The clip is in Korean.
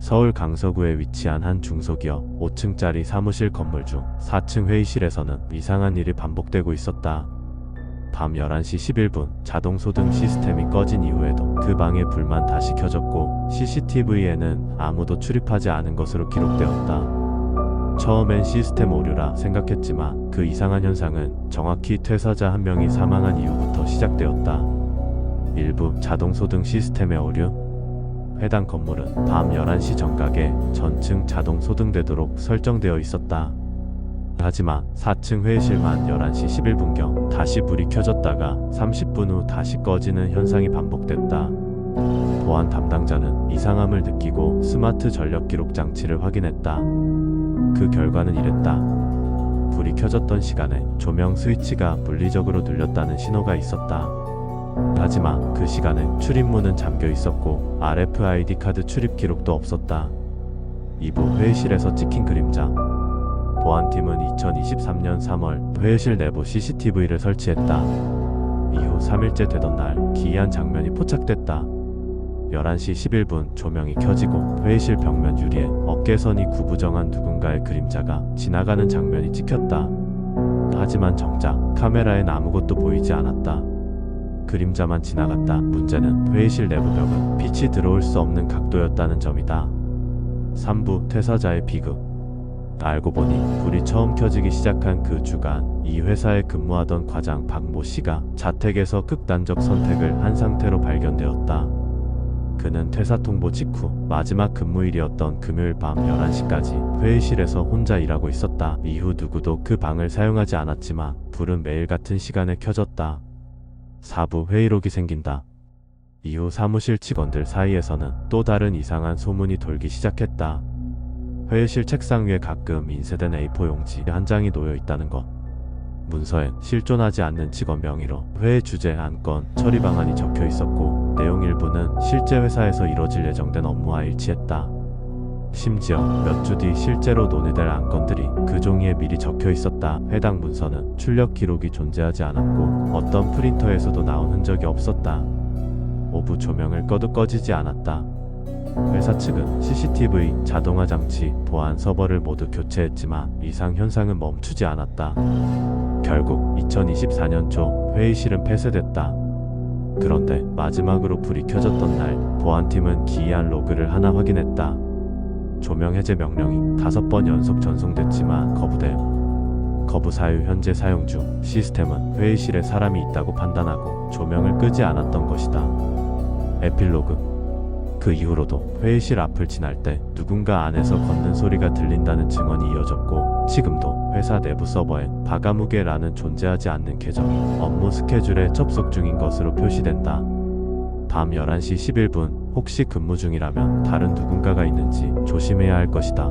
서울 강서구에 위치한 한 중소기업 5층짜리 사무실 건물 중 4층 회의실에서는 이상한 일이 반복되고 있었다. 밤 11시 11분 자동 소등 시스템이 꺼진 이후에도 그 방의 불만 다시 켜졌고 CCTV에는 아무도 출입하지 않은 것으로 기록되었다. 처음엔 시스템 오류라 생각했지만 그 이상한 현상은 정확히 퇴사자 한 명이 사망한 이후부터 시작되었다. 일부 자동 소등 시스템의 오류? 해당 건물은 밤 11시 정각에 전층 자동 소등되도록 설정되어 있었다. 하지만 4층 회의실만 11시 11분경 다시 불이 켜졌다가 30분 후 다시 꺼지는 현상이 반복됐다. 보안 담당자는 이상함을 느끼고 스마트 전력 기록 장치를 확인했다. 그 결과는 이랬다. 불이 켜졌던 시간에 조명 스위치가 물리적으로 눌렸다는 신호가 있었다. 하지만 그 시간에 출입문은 잠겨 있었고 RFID 카드 출입 기록도 없었다. 이후 회의실에서 찍힌 그림자. 보안팀은 2023년 3월 회의실 내부 CCTV를 설치했다. 이후 3일째 되던 날 기이한 장면이 포착됐다. 11시 11분 조명이 켜지고 회의실 벽면 유리에 어깨선이 구부정한 누군가의 그림자가 지나가는 장면이 찍혔다. 하지만 정작 카메라엔 아무것도 보이지 않았다. 그림자만 지나갔다. 문제는 회의실 내부 벽은 빛이 들어올 수 없는 각도였다는 점이다. 3부 퇴사자의 비극. 알고 보니 불이 처음 켜지기 시작한 그 주간 이 회사에 근무하던 과장 박모 씨가 자택에서 극단적 선택을 한 상태로 발견되었다. 그는 퇴사 통보 직후 마지막 근무일이었던 금요일 밤 11시까지 회의실에서 혼자 일하고 있었다. 이후 누구도 그 방을 사용하지 않았지만 불은 매일 같은 시간에 켜졌다. 4부 회의록이 생긴다. 이후 사무실 직원들 사이에서는 또 다른 이상한 소문이 돌기 시작했다. 회의실 책상 위에 가끔 인쇄된 A4 용지 한 장이 놓여 있다는 것. 문서엔 실존하지 않는 직원 명의로 회의 주제, 안건, 처리 방안이 적혀 있었고 내용 일부는 실제 회사에서 이뤄질 예정된 업무와 일치했다. 심지어 몇 주 뒤 실제로 논의될 안건들이 그 종이에 미리 적혀 있었다. 해당 문서는 출력 기록이 존재하지 않았고 어떤 프린터에서도 나온 흔적이 없었다. 오부 조명을 꺼도 꺼지지 않았다. 회사 측은 CCTV, 자동화 장치, 보안 서버를 모두 교체했지만 이상 현상은 멈추지 않았다. 결국 2024년 초 회의실은 폐쇄됐다. 그런데 마지막으로 불이 켜졌던 날 보안팀은 기이한 로그를 하나 확인했다. 조명 해제 명령이 5번 연속 전송됐지만 거부됨. 거부 사유 현재 사용 중. 시스템은 회의실에 사람이 있다고 판단하고 조명을 끄지 않았던 것이다. 에필로그. 그 이후로도 회의실 앞을 지날 때 누군가 안에서 걷는 소리가 들린다는 증언이 이어졌고 지금도 회사 내부 서버엔 바가무게라는 존재하지 않는 계정이 업무 스케줄에 접속 중인 것으로 표시된다. 밤 11시 11분 혹시 근무 중이라면 다른 누군가가 있는지 조심해야 할 것이다.